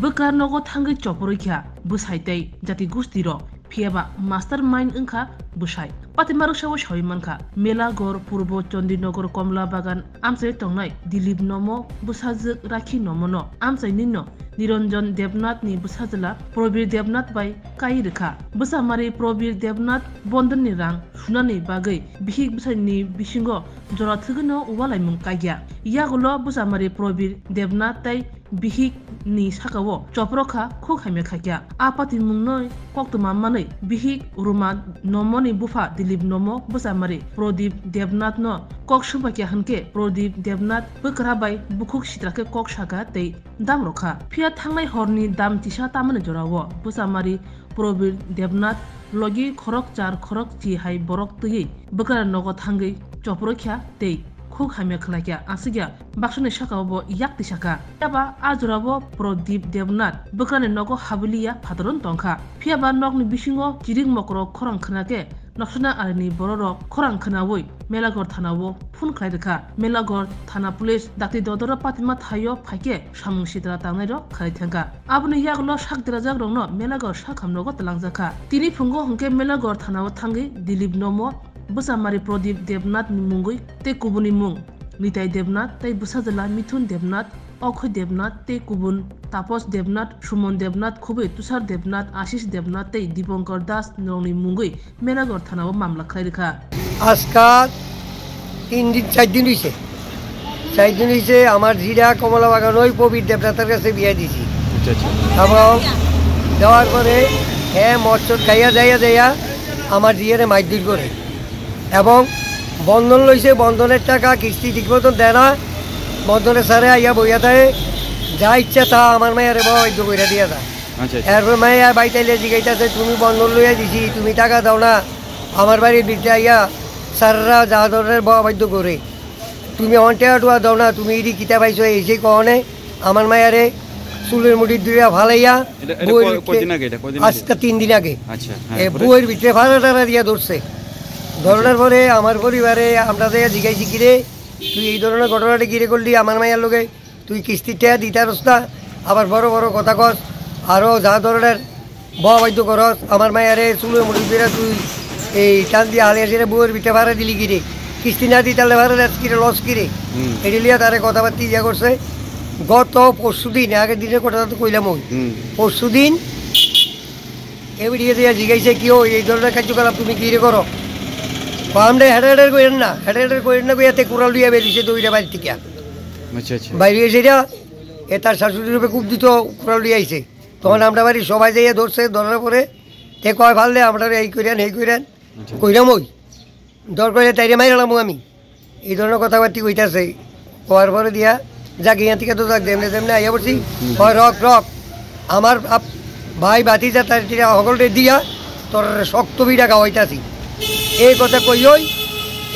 Bekar nogo thangai choporoikha busaitai jati gustiro phiaba master mind engkha busai patimaruk sawo soimanka melagor purbo chondinogor komla bagan amsai tongnai dilip nomo busajak rakhi nomono amsai ninno Niranjan Devnath ni busajala Probir Devnath bai kai rekha busamari Probir Devnath bondon ni rang sunani bagai bihik busai ni bisingo jora thugno walai mung kaiya yagulo busamari Probir Devnath tai bihik ni sakawo choprokha khok haime khakya apati mungnoi koktuma manai bihik uruma nomoni bufa Dilip nomo busamari Prodip Devnath no kok subakya hanke Prodip Devnath bukrabai bukhuk sitrake kok saka tei dam rokha phia thangnai horni dam tisa tamane jorawo busamari Probir Devnath logi khorok char khorok chi hai borok tui bukara nogo thangai choprokha tei khuk haime khlakya asigya baksone sakabo yakti saka aba ajurabo Prodip Devnath bukrane nogo habiliya phatron tongkha phiaba nokni bisingo jiring mokro khorang khnake Naksuna arani bororo khorang khanawoi Melagor thanawo phun khlaidekha Melagor thana police dakti dodoro patima thayo phake samung sidra tangnai khai thangka abuni yaglo sakdrajak rongno Melagor sakhamnogo talangjakha tini phungo hongke Melagor thanawo thangi Dilip nomo busamari Prodip Devnath ni mungui te kubuni mung Nitai Devnath tai busajala Mithun Devnath Okhoy Devnath te kubun Tapos Devnath Sumon Devnath Khubei Tushar Devnath Ashish Devnath te Dipankar Das nongni mungui Melagor thanao mamla khlairikha আজকাল 3 দিন 4 দিন হইছে আমার জিরা কমলা বাগান ওই প্রবীর দেবনাথের কাছে বিয়ে দিছি এবং দেওয়ার পরে হ্যাঁ মৎস্য খাইয়া যাইয়া আমার জিয়ারে মাইদুর করে এবং বন্ধন লইছে বন্ধনের টাকা কিস্তি ঠিক মতন দেয় না বন্ধনের সারে আইয়া বইয়া দেয় যা ইচ্ছা তা আমার মায়ের বৈধ করে দিয়া যায় এরপর মাইয়া বাইতাইলে জিগাইতেছে তুমি বন্ধন লইয়া দিছি তুমি টাকা দাও না আমার বাড়ির দিকটা আইয়া সাররা যা ধরনের বাধ্য করে তুমি অন্টেয়া দাও না তুমি ইডি কিতা পাইছো এসে কনে আমার মায়ারে চুলের মুঠির দুইয়া ভালাইয়া আজকে 3 দিন আগে বউয়ের ভিতরে ভাড়া টাড়া দিয়া ধরছে ধরনের পরে আমার পরিবারে আমরা জিগাইছি কিরে তুই এই ধরনের ঘটনাটা কিরে করলি আমার মায়ের লোকে তুই কিস্তিটা দিতে পারস না আবার বড় বড় কথা কস আরও যা ধরনের বাধ্য করস আমার মায়ারে চুলের মুঠির দুইয়া তুই এই টান দিয়ে হালিয়া সেরে বউয়ের ভিতরে ভাড়া দিলি কিরে কিস্তি না দিই তাহলে ভাড়া কিরে লস কিরে এটি লিয়া তারে কথাবার্তা ইয়া করছে গত পরশুদিন আগের দিনের কথা তো কইলাম ওই পরশুদিন এবিডিয়ে দিয়া জিগাইছে কি এই ধরনের কার্যকলাপ তুমি কিরে করো আমরা হেডার করেন না কইয়াতে কুড়াল দিয়া বেরিয়েছে দুইটা বাড়ি থেকে বাইরে সেটা এ তার শাশুড়ির রূপে খুব দিত কুড়াল দিয়ে আইছে তখন আমরা বাড়ি সবাই যাইয়া ধরছে ধরার পরে তে কয় ভাললে আমরা এই করেন কইরাম ওই দর করে তাইরে মাইরালাম আমি এই ধরনের কথাবার্তা কইতাছে কয়ার পরে দিয়া যাক ইয়া থেকে তো যাক যেমনি আইয়া পড়ছি কয় রক আমার ভাই বাতিজা তার সকলটা দিয়া তোর শক্ত বিটা খাওয়াইতাছি এই কথা কই ওই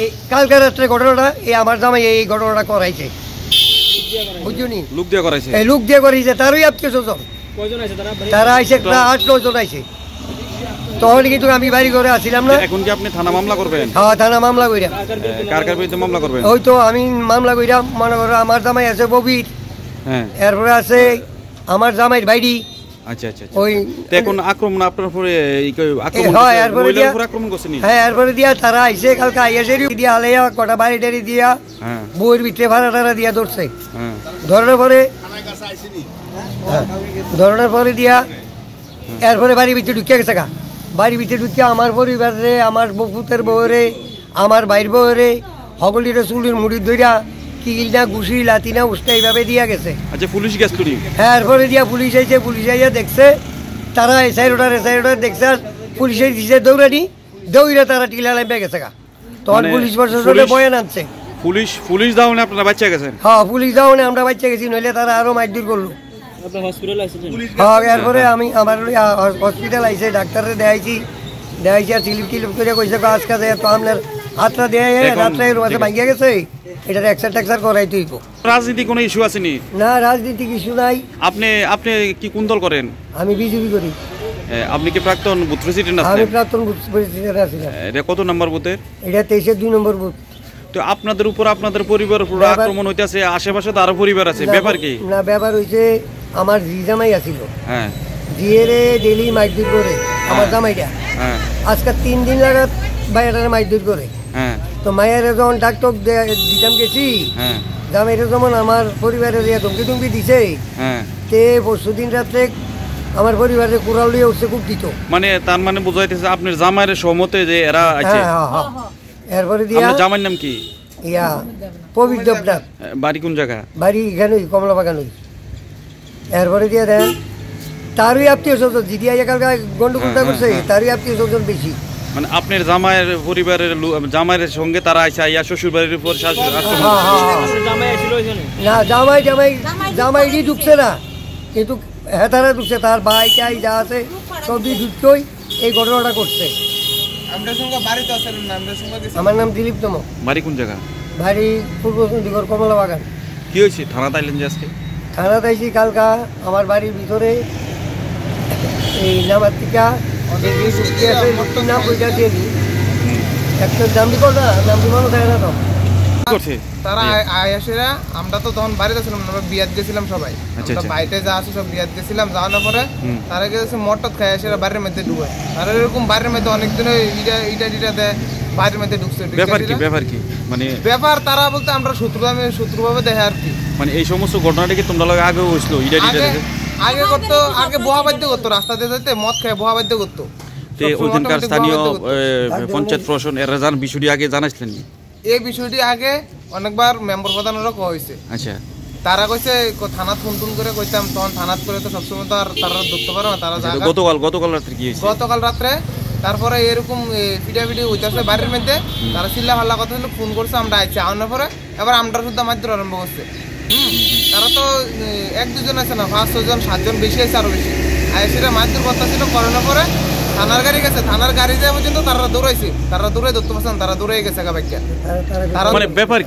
এই কালকে রাত্রে ঘটনাটা এই আমার জামাই এই ঘটনাটা করাইছে বুঝুনি লোক দিয়ে করাইছে তারই আত্মীয় স্বজন তারা আইসে 8-9 জন আইসে তখন কিন্তু আমি বাড়ি করে আসছিলাম না এখন কি আপনি থানা মামলা করবেন হ্যাঁ থানা মামলা কইরা কার বিরুদ্ধে মামলা করবেন ওই তো আমি মামলা কইরা মনে করো আমার জামাই আছে ববির হ্যাঁ এরপরে আছে আমার জামাইয়ের বাইডি আচ্ছা ওই এখন আক্রমণ আপনার উপরে আক্রমণ করছেন হ্যাঁ এরপরে দিয়া তারা আইসে কালকে আইসে দিয়া হালাইয়া কটা বাড়ি টাড়ি দিয়া বউয়ের ভিতরে ভাড়া টাড়া দিয়া ধরছে ধরনের পরে দিয়া এরপরে বাড়ির ভিতরে ঢুকিয়া গেছে বাড়ির ভিতরে ঢুকিয়া আমার পরিবারে আমার বপুতের বউরে আমার বাইর বউরে হগলির চুলির মুড়ি ধইরা কিলনা ঘুষি লাতিনা উস্তা এইভাবে দিয়া গেছে আচ্ছা পুলিশ গেছে হ্যাঁ এরপরে দিয়া পুলিশ আইছে পুলিশ আইয়া দেখছে তারা এসআই রোডার দেখছে আর পুলিশের দিছে দৌড়া তারা টিলা লাইবে গেছে তখন পুলিশ প্রশাসনে বয়ান আনছে পুলিশ দাওনে আপনারা বাচ্চা গেছেন হ্যাঁ পুলিশ দাওনে আমরা বাচ্চা গেছি নইলে তারা আরো মারধর করলো হ্যাঁ এরপরে আমি আমার হসপিটাল আইসে ডাক্তারে দেখাইছি আর সিলিপ করে কইছে আজকে তো আপনার হাতটা দেয় রাত্রে রোজে ভাঙিয়া গেছে এটার এক্সার করাইতে হইব রাজনীতি কোনো ইস্যু আসেনি না রাজনীতিক ইস্যু নাই আপনি কি কোন দল করেন আমি বিজেপি করি আপনি কি প্রাক্তন বুথ প্রেসিডেন্ট আছেন আমি প্রাক্তন বুথ প্রেসিডেন্ট আছি এটা কত নম্বর বুথের এটা 23-2 নম্বর বুথ তো আপনাদের উপর আপনাদের পরিবারের উপর আক্রমণ হইতাছে আশেপাশে তো আরো পরিবার আছে ব্যাপার কি না ব্যাপার হইছে আমার জি জামাই আছিল, হ্যাঁ জিয়েরে ডেলি মাইদুর করে আমার জামাইটা। হ্যাঁ আজকে 3 দিন লাগাত বাইরে মাইদুর করে। হ্যাঁ তো মায়ের যখন ডাক্তার দিতাম গেছি, হ্যাঁ জামাইরে যেমন আমার পরিবারে ধমকি টুমকি দিছে, হ্যাঁ তে পরশু দিন রাত্রে আমার পরিবারে কুড়াল লিয়ে উঠছে খুব দিত। মানে তার মানে বোঝাইতেছে আপনার জামাইয়ের সহমতে যে এরা আছে। হ্যাঁ হ্যাঁ হ্যাঁ। এরপরে দিয়া আপনার জামাইয়ের নাম কি? ইয়া প্রবীর দেবনাথ, বাড়ি কোন জায়গা? বাড়ি এখানে কমলা বাগানই। এরপরে দিয়ে দেন তারই আত্মীয় স্বজন জিদি একালকা গন্ডগোলটা করছে, তারই আত্মীয় স্বজন বেশি। মানে আপনার জামাইয়ের পরিবারের জামাইয়ের সঙ্গে তারা আইসা ইয়া শ্বশুর বাড়ির উপর না জামাই জামাই জামাইটি ঢুকছে না, কিন্তু হেতারা ঢুকছে, তার ভাই টাই যা আছে সবই ঢুকছই এই ঘটনাটা করছে। আমার নাম দিলীপ তম। বাড়ি কোন জায়গা? বাড়ি পূর্ব চন্ডীগড় কমলা বাগান। কি হয়েছে থানা তাইলেন যে আজকে? থানা তাইছি কালকা আমার বাড়ির ভিতরে এই নামাতিকা নাম বইটা দিয়ে দিই, একটা নাম দিব না, নাম দিব না তাই না তো করছে তারা আয়াসেরা। আমরা তো তখন বাড়িতে ছিলাম, আমরা বিয়াত গেছিলাম সবাই, বাড়িতে যা আছে সব বিয়াত গেছিলাম। যাওয়ার পরে তারা গেছে মটট খাই আসারা বাড়ির মধ্যে ঢুকে। আর এরকম বাড়ির মধ্যে অনেকদিন ইটা দেয়, বাড়ির মধ্যে ঢুকছে। ব্যাপার কি মানে ব্যাপার তারা বলতে আমরা শত্রুভাবে দেখে আর কি। মানে এই সমস্ত ঘটনাটা কি তোমরা লগে আগে হয়েছিল? আগে করতো, আগে বোহাবাদ্য করতো, রাস্তাতে যেতে মদ খায় বোহাবাদ্য করতো। ওইখানকার স্থানীয় পঞ্চায়েত প্রশাসন এরা জান বিষয়টি আগে জানাইছিলেন? এই বিষয়টি আগে অনেকবার মেম্বার প্রধানেরও কওয়া হয়েছে। আচ্ছা, তারা কইছে থানাত ফোন টোন করে কইতাম, তখন থানাত করে তো সবসময় তো আর তারা ধরতে পারে না। তারা গতকাল রাত্রে কি হয়েছে? গতকাল রাত্রে তারপরে এরকম পিটাপিটি হইতেছে বাড়ির মধ্যে, তারা চিল্লা হাল্লা কথা হলো, ফোন করছে, আমরা আইছি। আনার পরে এবার আমরা শুদ্ধ মারধর আরম্ভ করছে। তারা তো 1-2 আছে না, 5-6 জন 7 জন বেশি আছে, আরো বেশি আইসিরা মারধর কথা ছিল। করানোর পরে থানার গাড়ি গেছে, থানার গাড়ি যাওয়া পর্যন্ত তারা দৌড়াইছে, তারা দৌড়ে ধরতে পারছেন, তারা দৌড়ে গেছে গাবাইকা। মানে ব্যাপার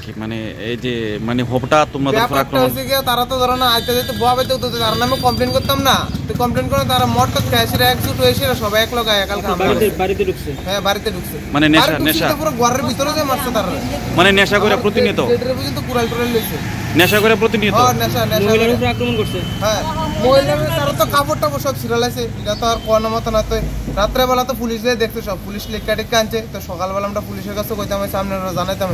কি মানে এই যে মানে হঠাৎ তোমাদের ব্যাপারটা হচ্ছে কি, তারা তো ধরো না আইতে যেতে বোয়াবাইতে হতো, তার নামে কমপ্লেন করতাম না, তো কমপ্লেন করে তারা মটট খেয়েছিল, একজুট হয়েছিল সবাই এক লোক আয় কালকে বাড়িতে ঢুকছে। হ্যাঁ বাড়িতে ঢুকছে, মানে নেশা পুরো ঘরের ভিতরে যে মারছে তারা, মানে নেশা করে প্রতিনিয়ত পর্যন্ত কুড়াল টুড়াল লইছে, নেশা করে প্রতিনিয়ত মহিলার উপর আক্রমণ করছে। হ্যাঁ মহিলার তারা তো কাপড় টাপড় সব ছিড়ালাইছে, এটা তো আর কোন মতো না। তো রাত্রেবেলা তো পুলিশ দেখতে, সব পুলিশ লেখা টেখা আনছে। তো সকালবেলা আমরা পুলিশের কাছে কইতাম, সামনে জানাইতাম।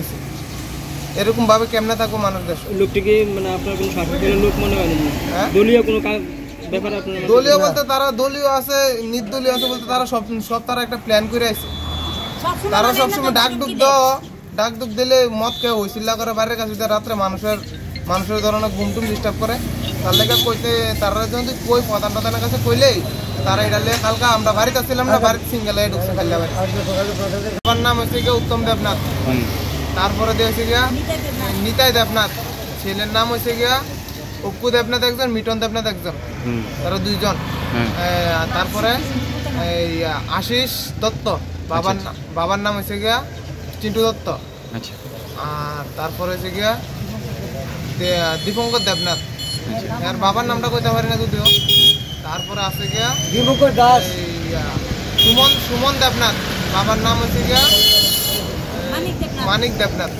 এরকম ভাবে কেমনে থাকবো মানুষ দেশ? লোকটিকে মানে আপনার কোনো শাসকের লোক মনে হয় না? দলীয় কোনো ব্যাপার আপনার? দলীয় বলতে তারা দলীয় আছে, নির্দলীয় আছে বলতে তারা সব তারা একটা প্ল্যান করে আছে। তারা সবসময় ডাক দুক দিলে মদ খেয়ে হইছিল্লা করে বাইরের কাছে রাত্রে মানুষের ধরনের ঘুমটুম ডিস্টার্ব করে। তার লেগে কইতে তারা যদি কই প্রধানের কাছে কইলেই তারা এটা লেগে কালকা আমরা বাড়িতে ছিলাম না, বাড়িতে সিঙ্গেল ঢুকছে খাইলা বাড়ি। আমার নাম হচ্ছে গিয়ে উত্তম দেবনাথ, তারপরে দিয়েছে গিয়া নিতাই দেবনাথ, ছেলের নাম হচ্ছে গিয়া অপ্পু দেবনাথ একজন, মিটন দেবনাথ একজন, তারা 2 জন। তারপরে এই আশিস দত্ত, বাবার নাম হচ্ছে গিয়া চিন্টু দত্ত। আর তারপরে হচ্ছে গিয়া দীপঙ্কর দেবনাথ, আর বাবার নামটা কইতে পারি না যদিও। তারপরে আছে গিয়া দীপঙ্কর দাস, সুমন দেবনাথ, বাবার নাম হচ্ছে গিয়া মানিক দেবনাথ।